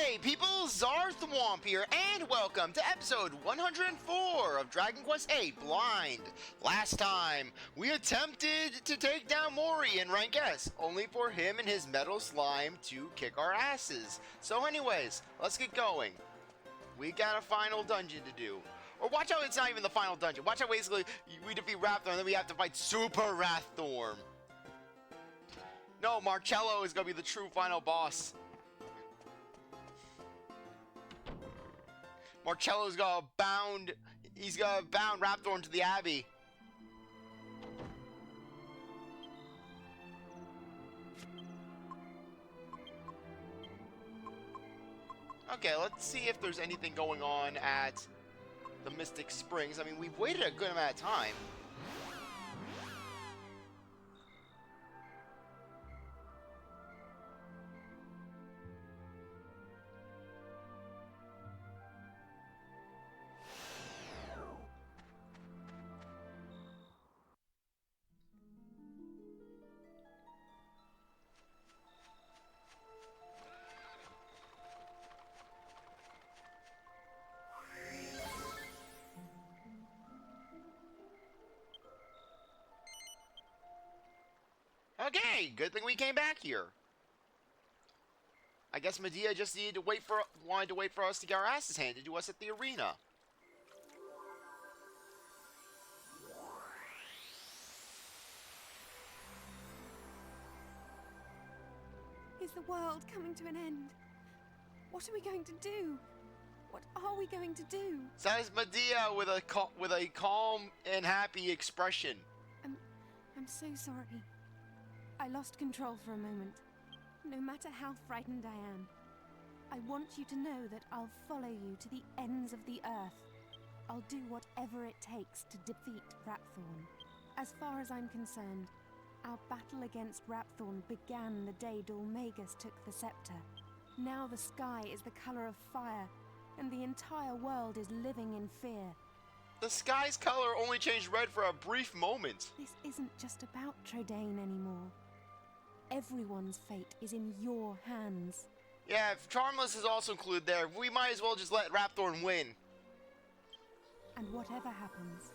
Hey people, CzarThwomp here, and welcome to episode 104 of Dragon Quest VIII Blind. Last time, we attempted to take down Mori in Rank S, only for him and his metal slime to kick our asses. So anyways, let's get going. We got a final dungeon to do. Or watch out, it's not even the final dungeon. Watch out, basically, we defeat Rapthorn, and then we have to fight Super Rapthorn. No, Marcello is going to be the true final boss. Marcello's gonna bound Rapthorn to the Abbey. Okay, let's see if there's anything going on at the Mystic Springs. I mean, we've waited a good amount of time. Okay, good thing we came back here. I guess Medea just wanted to wait for us to get our asses handed to us at the arena. Is the world coming to an end? What are we going to do? What are we going to do? That is Medea with a calm and happy expression. I'm so sorry. I lost control for a moment. No matter how frightened I am, I want you to know that I'll follow you to the ends of the earth. I'll do whatever it takes to defeat Rapthorn. As far as I'm concerned, our battle against Rapthorn began the day Dormagus took the scepter. Now the sky is the color of fire, and the entire world is living in fear. The sky's color only changed red for a brief moment. This isn't just about Trodaine anymore. Everyone's fate is in your hands. Yeah, if Charmless is also included there, we might as well just let Rapthorn win. And whatever happens,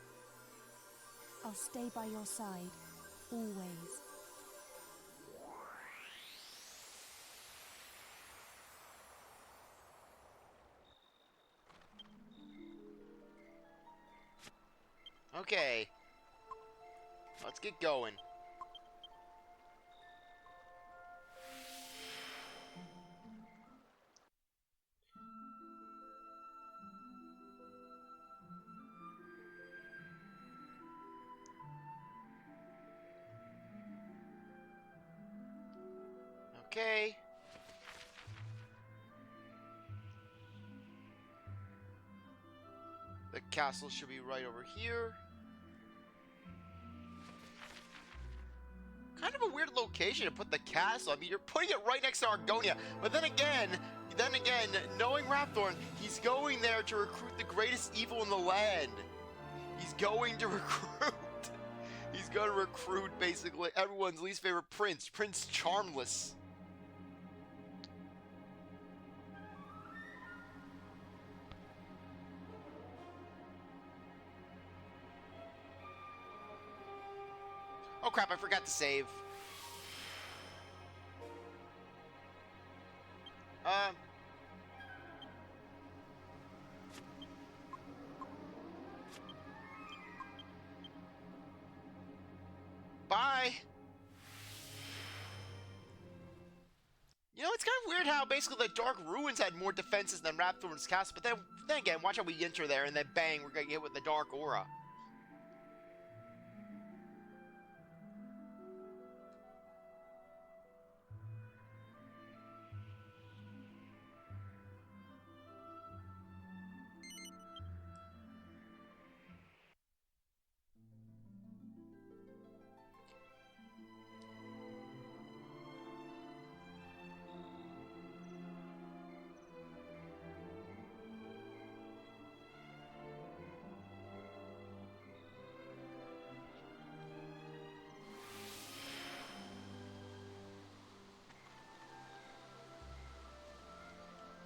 I'll stay by your side, always. Okay. Let's get going. Okay. The castle should be right over here. Kind of a weird location to put the castle. I mean, you're putting it right next to Argonia. But then again, knowing Rapthorn, he's going there to recruit the greatest evil in the land. He's going to recruit. He's going to recruit basically everyone's least favorite prince, Prince Charmless. Oh crap, I forgot to save. Bye. You know, it's kind of weird how basically the Dark Ruins had more defenses than Rapthorn's castle, but then again, watch how we enter there and then bang, we're gonna get hit with the Dark Aura.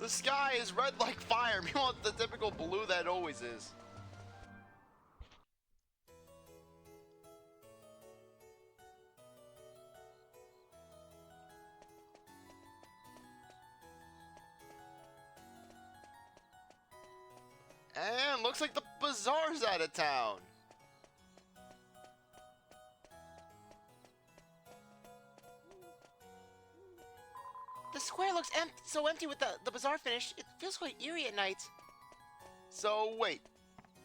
the sky is red like fire. Meanwhile, it's the typical blue that it always is. And looks like the bazaar's out of town. The square looks so empty with the bazaar finished. It feels quite eerie at night. So wait,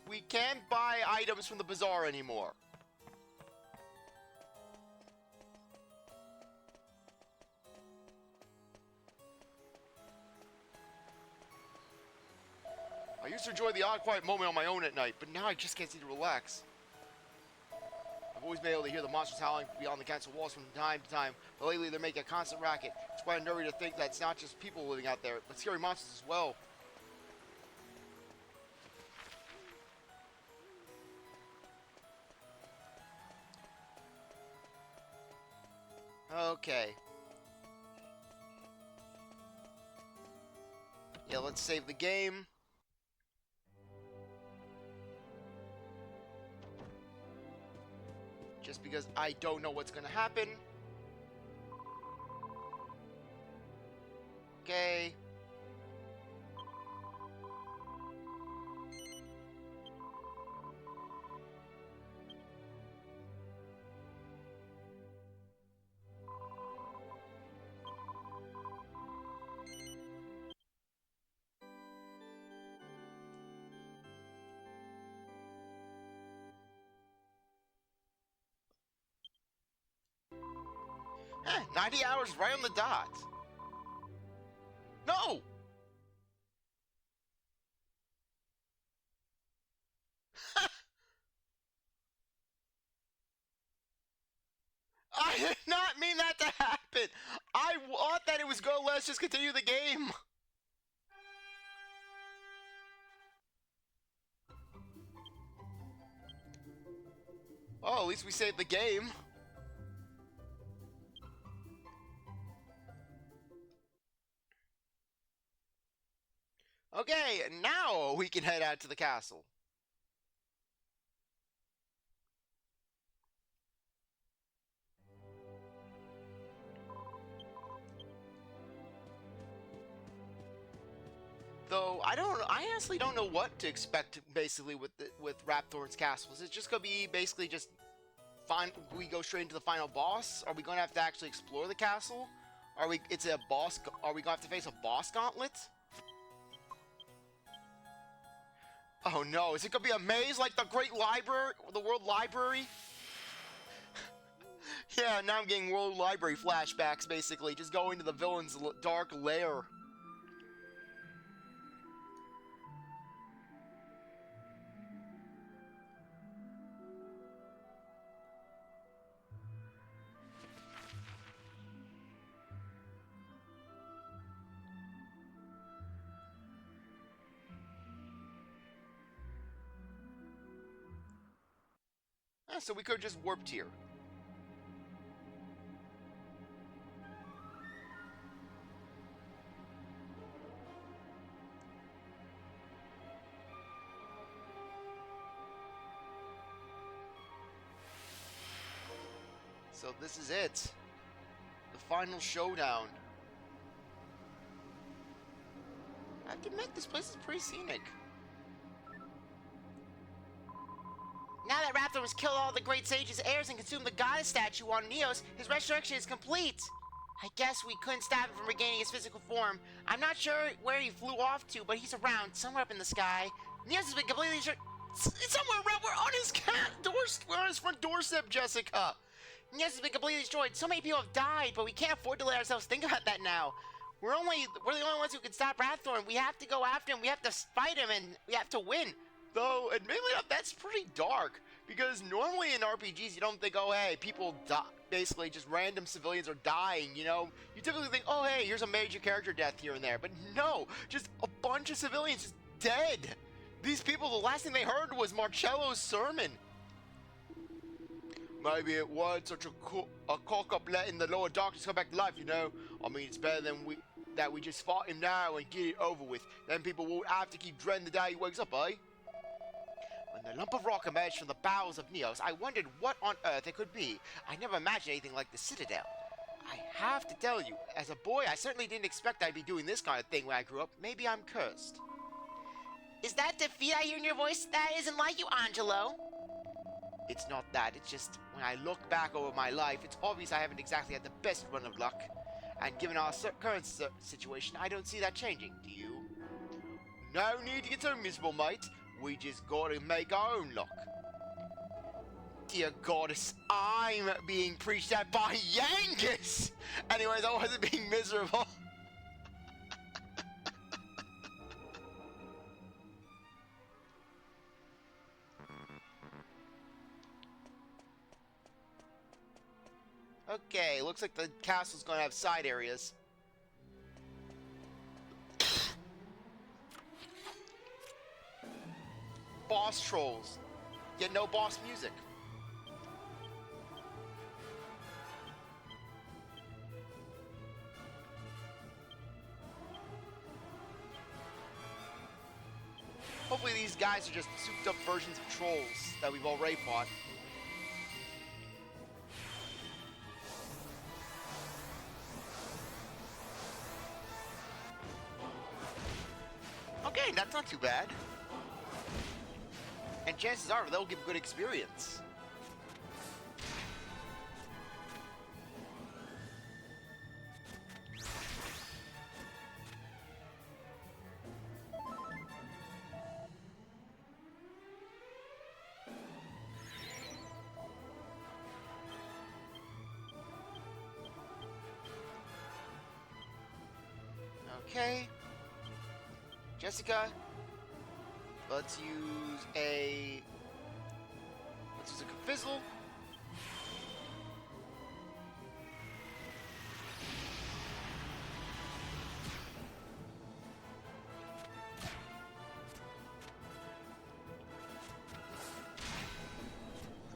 we can't buy items from the bazaar anymore. I used to enjoy the odd quiet moment on my own at night, but now I just can't seem to relax. I've always been able to hear the monsters howling beyond the castle walls from time to time, but lately they're making a constant racket. It's quite unnerving to think that it's not just people living out there, but scary monsters as well. Okay. Yeah, let's save the game. Just because I don't know what's gonna happen. Okay. Eh, 90 hours right on the dot. No! I did not mean that to happen. I thought that it was go. Let's just continue the game. Oh, at least we saved the game. Okay, now we can head out to the castle. Though I honestly don't know what to expect basically with Rapthorn's castle. Is it just gonna be basically just we go straight into the final boss? Are we gonna have to actually explore the castle? Are we gonna have to face a boss gauntlet? Oh no, is it gonna be a maze like the Great Library, the World Library? Yeah, now I'm getting World Library flashbacks basically, just going to the villain's dark lair. So we could have just warped here. So this is it. The final showdown. I have to admit, this place is pretty scenic. Now that Raptor has killed all the great sages' heirs and consumed the goddess statue on Neos, his resurrection is complete. I guess we couldn't stop him from regaining his physical form. I'm not sure where he flew off to, but he's around, somewhere up in the sky. Neos has been completely Somewhere around, we're on his we're on his front doorstep, Jessica. Neos has been completely destroyed. So many people have died, but we can't afford to let ourselves think about that now. We're the only ones who can stop Rapthorn. We have to go after him. We have to fight him, and we have to win. Though, admittedly, that's pretty dark. Because normally in RPGs, you don't think, oh, hey, people die. Basically, just random civilians are dying, you know? You typically think, oh, hey, here's a major character death here and there. But no, just a bunch of civilians just dead. These people, the last thing they heard was Marcello's sermon. Maybe it wasn't such a cock up letting the lower darkness come back to life, you know? I mean, it's better than that we just fought him now and get it over with. Then people won't have to keep dreading the day he wakes up, eh? When the lump of rock emerged from the bowels of Neos, I wondered what on earth it could be. I never imagined anything like the Citadel. I have to tell you, as a boy, I certainly didn't expect I'd be doing this kind of thing when I grew up. Maybe I'm cursed. Is that defeat I hear in your voice? That isn't like you, Angelo. It's not that, it's just, when I look back over my life, it's obvious I haven't exactly had the best run of luck. And given our current situation, I don't see that changing, do you? No need to get so miserable, mate. We just gotta make our own luck. Dear goddess, I'm being preached at by Yangus! Anyways, I wasn't being miserable. Okay, looks like the castle's gonna have side areas. Boss trolls. Yet no boss music. Hopefully these guys are just souped up versions of trolls that we've already fought. Okay, that's not too bad. And chances are they'll give good experience. Okay. Jessica, let's use a Fizzle.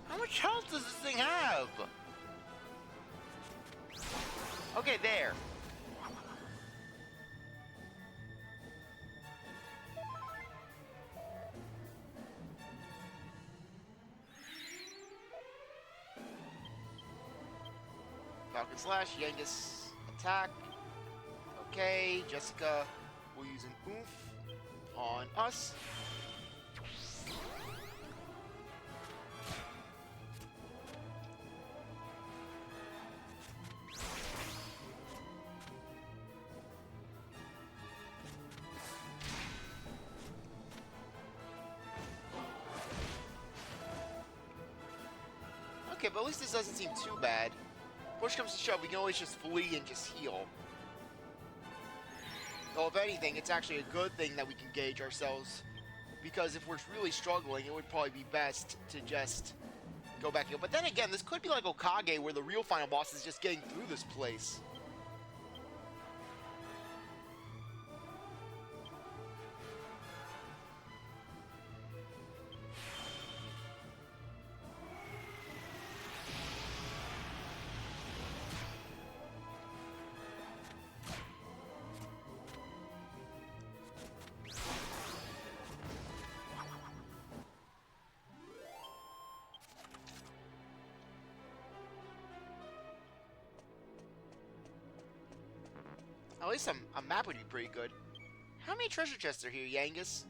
How much health does this thing have? Okay, there. Falcon Slash, Yangus attack. Okay, Jessica will use an oomph on us. Okay, but at least this doesn't seem too bad. Push comes to shove, we can always just flee and just heal. Though if anything, it's actually a good thing that we can gauge ourselves. Because if we're really struggling, it would probably be best to just go back here. But then again, this could be like Okage, where the real final boss is just getting through this place. At least a map would be pretty good. How many treasure chests are here, Yangus?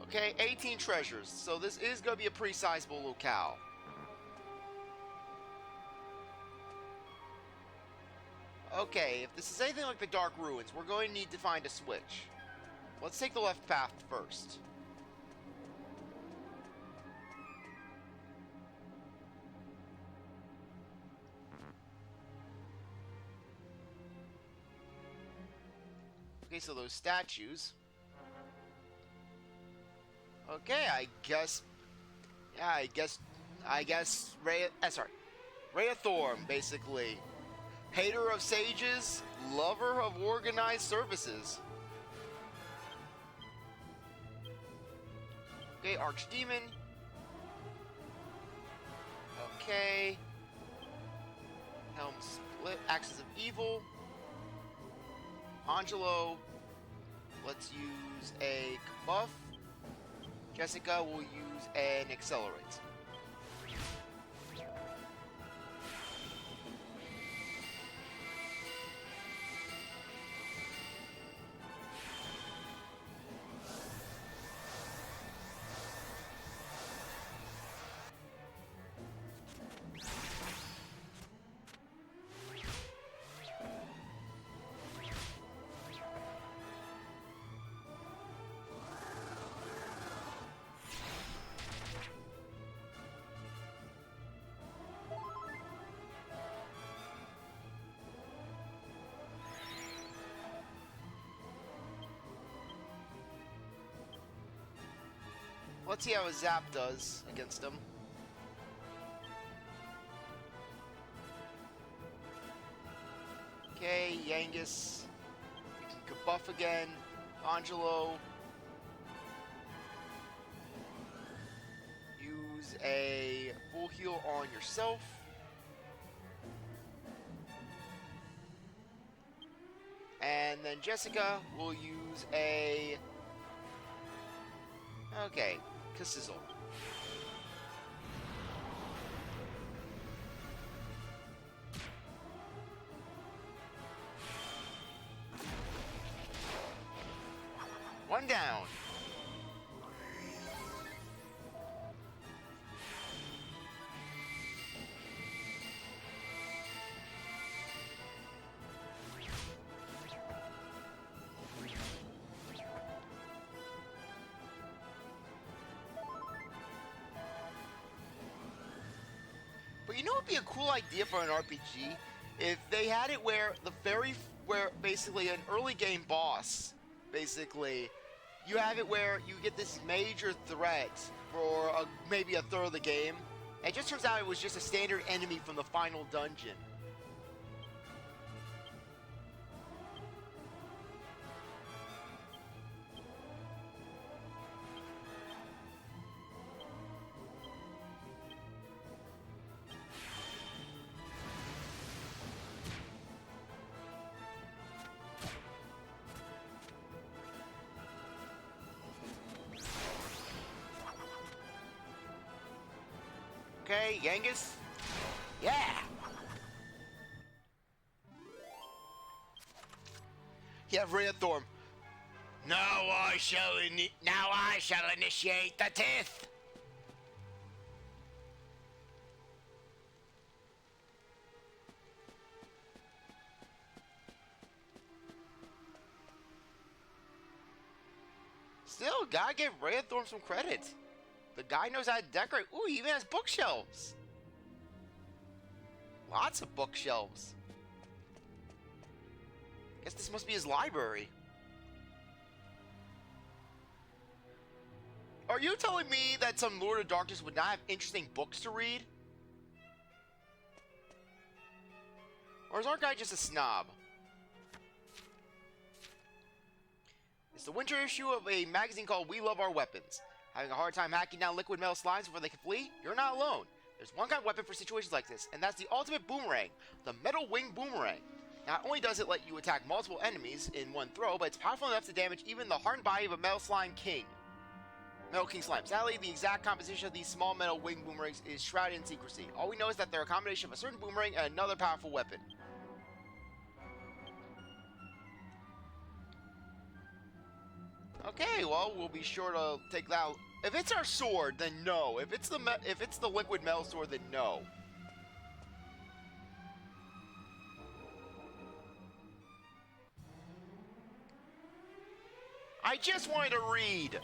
Okay, 18 treasures. So this is going to be a pretty sizable locale. Okay, if this is anything like the Dark Ruins, we're going to need to find a switch. Let's take the left path first. Okay, so those statues. Okay, I guess. Yeah, I guess Rheathorn, basically. Hater of sages, lover of organized services. Okay, Archdemon. Okay. Helm split. Axis of Evil. Angelo. Let's use a buff. Jessica will use an accelerate. Let's see how a zap does against him. Okay, Yangus. You can buff again. Angelo. Use a full heal on yourself. And then Jessica will use a... Okay, Sizzle. One down. But you know what would be a cool idea for an RPG? If they had it where where basically an early game boss, basically, you have it where you get this major threat for maybe a third of the game. And it just turns out it was just a standard enemy from the final dungeon. Okay, Yangus. Yeah. Yeah, Rheathorm. Now I shall initiate the tith. Still, gotta give Rheathorm some credit. The guy knows how to decorate. Ooh, he even has bookshelves. Lots of bookshelves. Guess this must be his library. Are you telling me that some Lord of Darkness would not have interesting books to read? Or is our guy just a snob? It's the winter issue of a magazine called We Love Our Weapons. Having a hard time hacking down liquid metal slimes before they can flee? You're not alone. There's one kind of weapon for situations like this, and that's the ultimate boomerang, the Metal Wing Boomerang. Not only does it let you attack multiple enemies in one throw, but it's powerful enough to damage even the hardened body of a Metal Slime King. Metal King Slime. Sadly, the exact composition of these small metal wing boomerangs is shrouded in secrecy. All we know is that they're a combination of a certain boomerang and another powerful weapon. Okay, well, we'll be sure to take that. If it's our sword, then no. If it's the liquid metal sword, then no. I just wanted to read.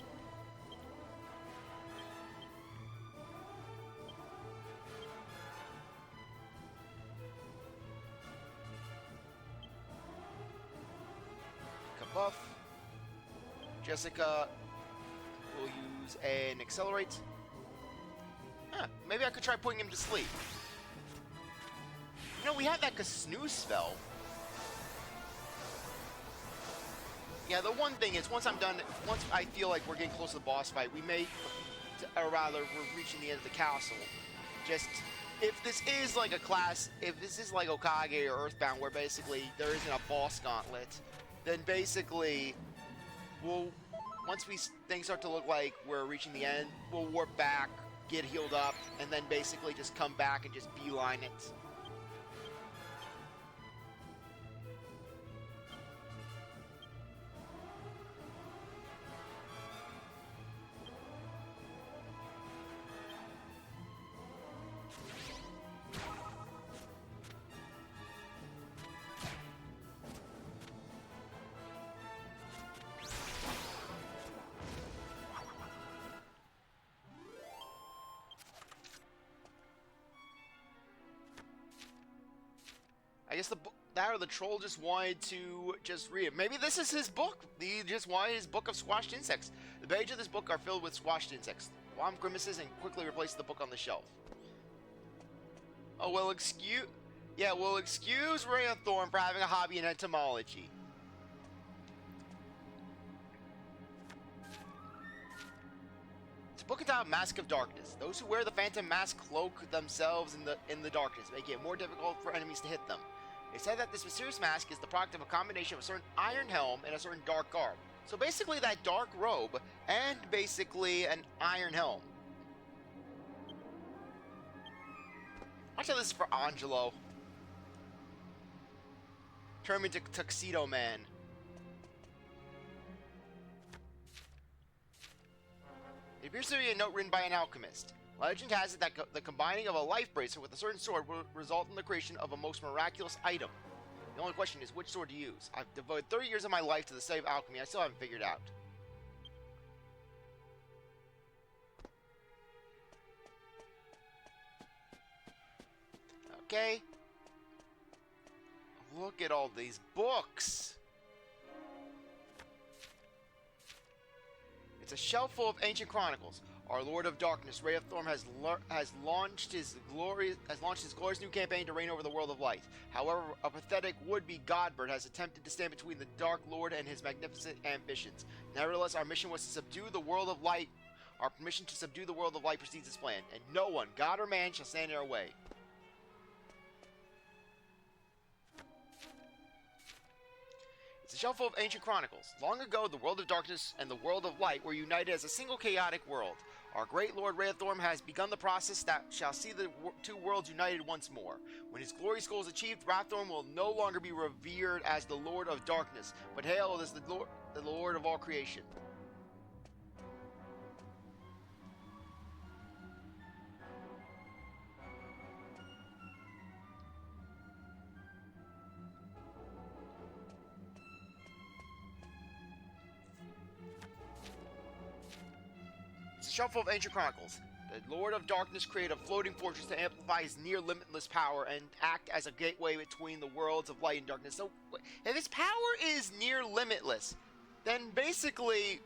Kabuff. Jessica will use an accelerate. Huh, maybe I could try putting him to sleep. You know, we have that snooze spell. Yeah, the one thing is, once I feel like we're getting close to the boss fight, we may, or rather, we're reaching the end of the castle. Just if this is like a class, if this is like Okage or Earthbound, where basically there isn't a boss gauntlet, then basically we'll, once things start to look like we're reaching the end, we'll warp back, get healed up, and then basically just come back and just beeline it. I guess that or the troll just wanted to just read it. Maybe this is his book. He just wanted his book of squashed insects. The pages of this book are filled with squashed insects. Thwomp grimaces and quickly replaces the book on the shelf. Oh, well, excuse Rhea Thorn for having a hobby in entomology. It's a book entitled Mask of Darkness. Those who wear the Phantom Mask cloak themselves in the darkness, making it more difficult for enemies to hit them. It said that this mysterious mask is the product of a combination of a certain iron helm and a certain dark garb. So basically that dark robe and basically an iron helm. Watch how this is for Angelo. Turn him into Tuxedo Man. It appears to be a note written by an alchemist. Legend has it that the combining of a life bracelet with a certain sword will result in the creation of a most miraculous item. The only question is which sword to use. I've devoted 30 years of my life to the study of alchemy. I still haven't figured out. Okay. Look at all these books. It's a shelf full of ancient chronicles. Our Lord of Darkness, Rhea Thorn, has launched his glorious new campaign to reign over the world of light. However, a pathetic would-be Godbird has attempted to stand between the Dark Lord and his magnificent ambitions. Nevertheless, our mission was to subdue the world of light. Our permission to subdue the world of light precedes this plan, and no one, God or man, shall stand in our way. It's a shelf full of ancient chronicles. Long ago, the world of darkness and the world of light were united as a single chaotic world. Our great Lord Rhea Thorn has begun the process that shall see the two worlds united once more. When his glorious goal is achieved, Rathorn will no longer be revered as the Lord of Darkness, but hailed as the Lord of all creation. Shelf of Ancient Chronicles. The Lord of Darkness created a floating fortress to amplify his near-limitless power and act as a gateway between the worlds of light and darkness. So, if his power is near-limitless, then basically,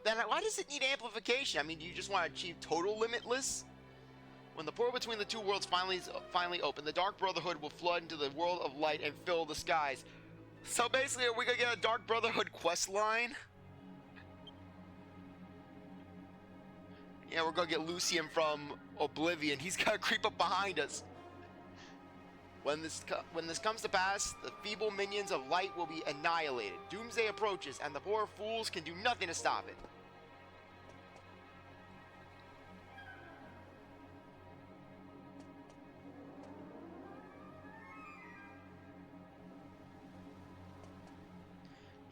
why does it need amplification? I mean, do you just want to achieve total limitless? When the portal between the two worlds finally open, the Dark Brotherhood will flood into the world of light and fill the skies. So basically, are we gonna get a Dark Brotherhood quest line? Yeah, we're gonna get Lucian from Oblivion. He's gonna creep up behind us. When this comes to pass, the feeble minions of light will be annihilated. Doomsday approaches, and the poor fools can do nothing to stop it.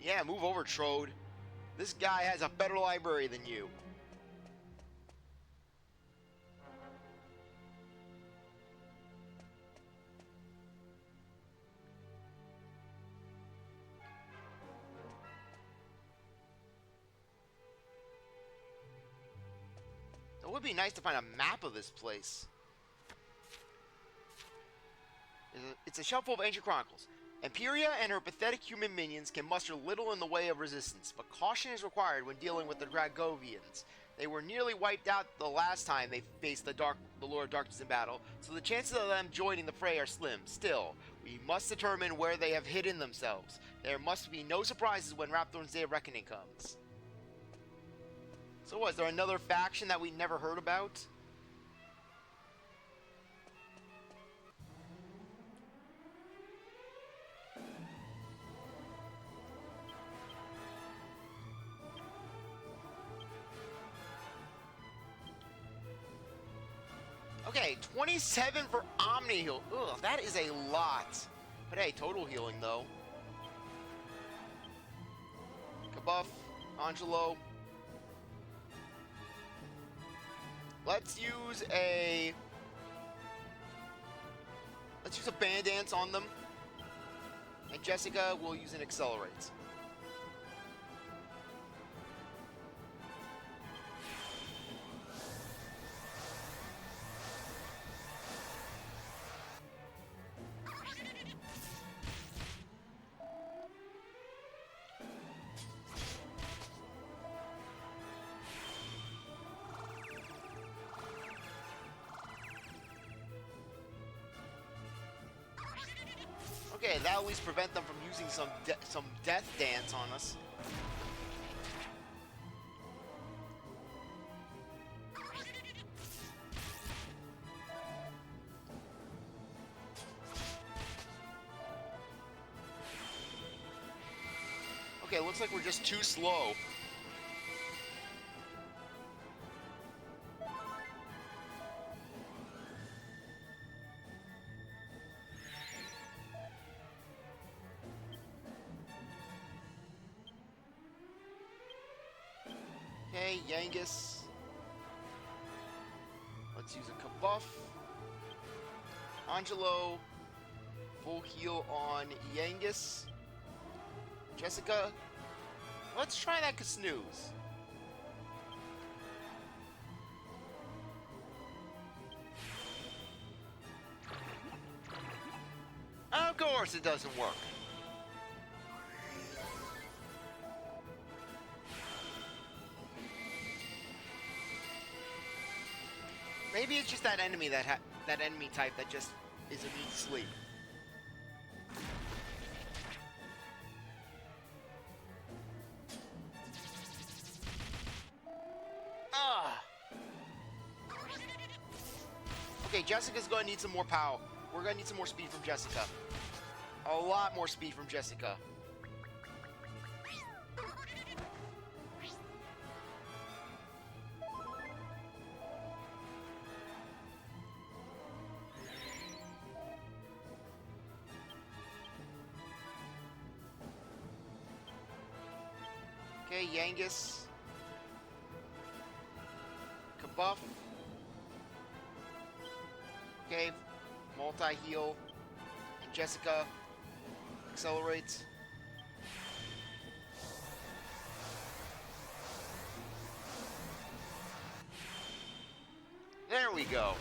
Yeah, move over, Trode. This guy has a better library than you. It would be nice to find a map of this place. It's a shelf full of ancient chronicles. Imperia and her pathetic human minions can muster little in the way of resistance, but caution is required when dealing with the Dragovians. They were nearly wiped out the last time they faced the Lord of Darkness in battle, so the chances of them joining the fray are slim. Still, we must determine where they have hidden themselves. There must be no surprises when Rapthorn's Day of Reckoning comes. So what, is there another faction that we never heard about? Okay, 27 for Omni Heal. Ugh, that is a lot. But hey, total healing though. Kabuff, Angelo. Let's use a band dance on them. And Jessica will use an accelerate. Okay, that'll at least prevent them from using some death dance on us. Okay, looks like we're just too slow. Okay, Yangus. Let's use a Kabuff. Angelo. Full heal on Yangus. Jessica. Let's try that Snooze. Of course it doesn't work. Maybe it's just that enemy that enemy type that just is immune to sleep. Okay, Jessica's gonna need some more power. We're gonna need some more speed from Jessica. A lot more speed from Jessica. Okay, Yangus. Kabuff. Okay, multi-heal. And Jessica accelerates. There we go.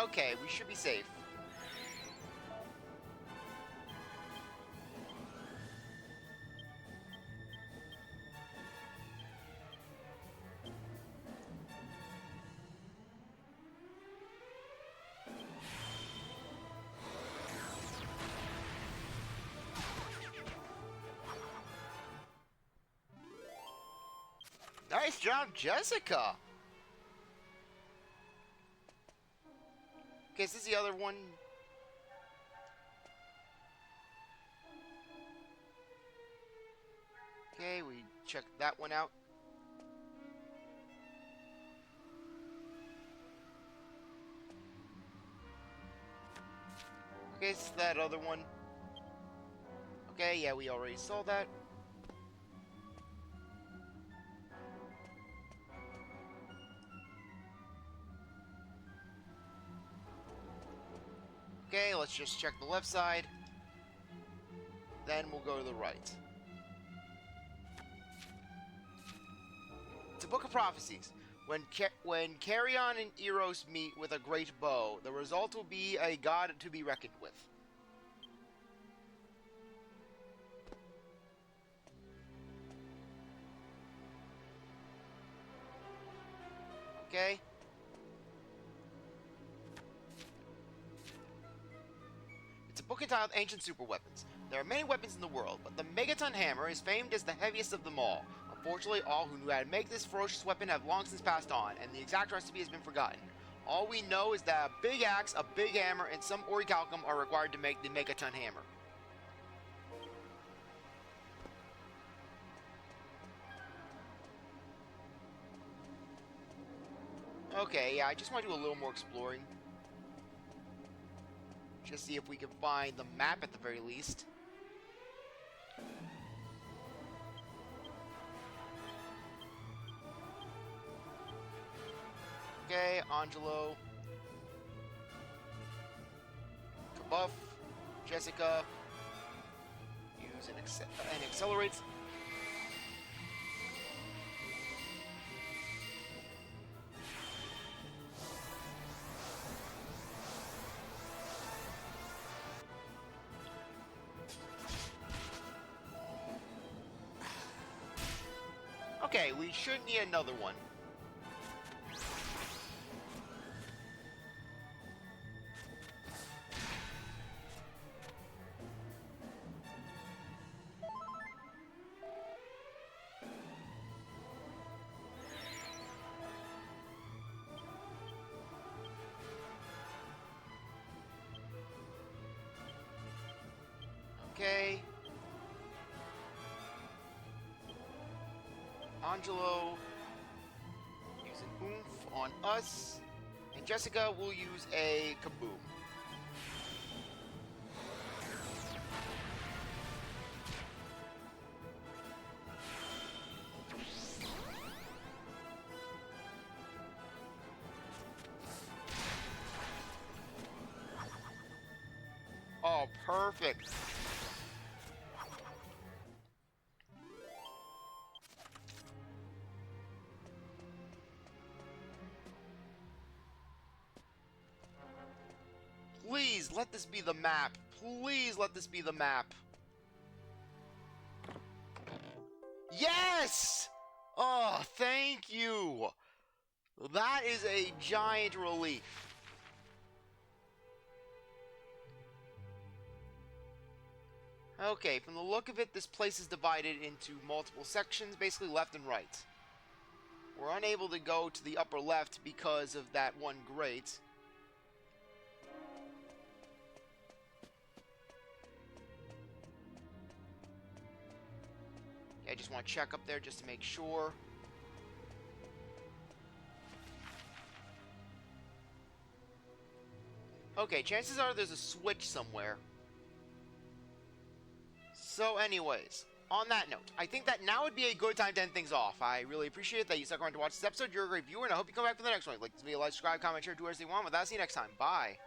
Okay, we should be safe. Nice job, Jessica! Okay, is this the other one? Okay, we checked that one out. Okay, it's that other one. Okay, yeah, we already saw that. Okay, let's just check the left side. Then we'll go to the right. It's a book of prophecies. When Carrion and Eros meet with a great bow, the result will be a god to be reckoned with. Okay. book entitled Ancient Super Weapons. There are many weapons in the world, but the Megaton Hammer is famed as the heaviest of them all. Unfortunately, all who knew how to make this ferocious weapon have long since passed on, and the exact recipe has been forgotten. All we know is that a big axe, a big hammer, and some orichalcum are required to make the Megaton Hammer. Okay, yeah, I just want to do a little more exploring. Just see if we can find the map at the very least. Okay, Angelo. Kabuff. Jessica. Use an accelerates. Okay, we should need another one. Okay. Angelo, use an oomph on us, and Jessica will use a kaboom. Oh, perfect. Please, let this be the map. Please, let this be the map. Yes! Oh, thank you. That is a giant relief. Okay, from the look of it, this place is divided into multiple sections, basically left and right. We're unable to go to the upper left because of that one grate. I just want to check up there just to make sure. Okay, chances are there's a switch somewhere. So anyways, on that note, I think that now would be a good time to end things off. I really appreciate that you stuck around to watch this episode. You're a great viewer, and I hope you come back for the next one. Like this video, like, subscribe, comment, share, do whatever you want. With that, see you next time. Bye.